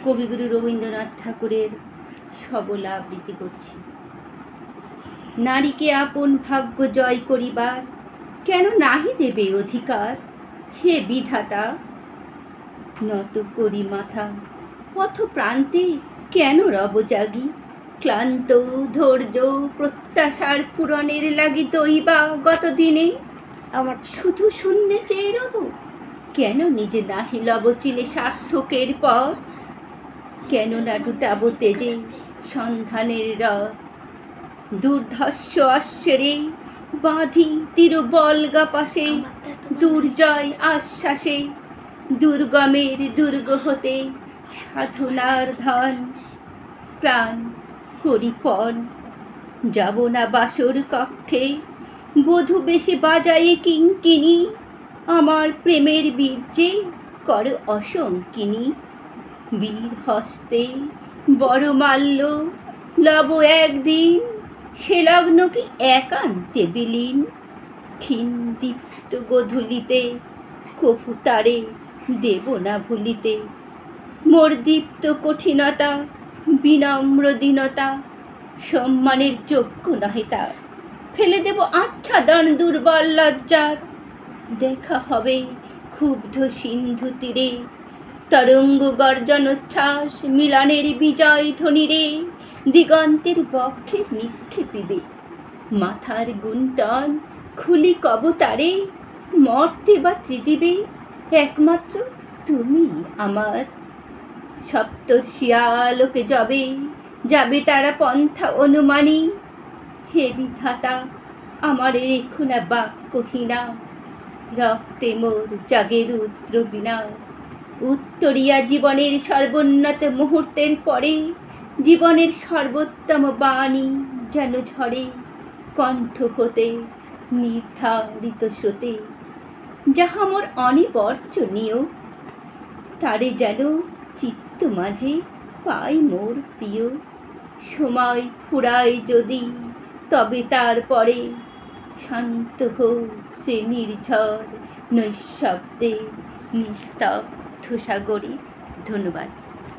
কবিগুরু রবীন্দ্রনাথ ঠাকুরের সবলা আবৃত্তি করছি। নারীকে আপন ভাগ্য জয় করিবার কেন নাহি দেবে অধিকার? হে বিধাতা, নত করি মাথা পথ প্রান্তে কেন রব জাগি? ক্লান্ত ধৈর্য প্রত্যাশার পূরণের লাগি দইবা গত দিনে আমার শুধু শূন্যে চেয়ে রব? কেন নিজে নাহি লব চিনে সার্থকের পর? কেন না টুটাবো তেজে সন্ধানের রথ? দুর্ধর্ষ অশ্বেরে বাঁধি তীরবল্গা পাশে, দুর্জয় আশ্বাসে দুর্গমের দুর্গ হতে সাধনার ধন প্রাণ করি পণ। যাব না বাসর কক্ষে বধূ বেশে বাজায়ে কিঙ্কিনি, আমার প্রেমের বীর্যে কর অসঙ্কিনী। বীর হস্তে বড় মাল্য লব একদিন, সে লগ্ন কি একান্তে বিলীন। ক্ষীণ দীপ্ত গোধূলিতে কভু তারে দেব না ভুলিতে। মোর দীপ্ত কঠিনতা বিনম্র দীনতা সম্মানের যোগ্য নহে তার। ফেলে দেব আচ্ছাদন দুর্বল লজ্জার। দেখা হবে ক্ষুব্ধ সিন্ধু তীরে, তরঙ্গ গর্জনোচ্ছ্বাস মিলনের বিজয় ধ্বনিরে দিগন্তের বক্ষে নিক্ষেপিবে। মাথার গুঞ্জন খুলি কবতারে, মর্তে বা ত্রিদিবে একমাত্র তুমি আমার। সপ্তর্ষি আলোকে যবে যাবে তারা পন্থা অনুমানী। হে বিধাতা, আমার রেখো না বাক্যহীনা, রক্তে মোর জাগে রুদ্র বীণা। উত্তরিয়া জীবনের সর্বোন্নত মুহূর্তের পরে জীবনের সর্বোত্তম বাণী যেন ঝরে কণ্ঠ হতে নির্ধারিত স্রোতে। যাহা মোর অনিবর্জনীয়, তারে যেন চিত্ত মাঝে পাই মোর প্রিয়। সময় ফুরায় যদি তবে তারপরে শান্ত হোক সে নির্ঝর নৈঃশব্দে নিস্তব্ধ সাগরে। ধন্যবাদ।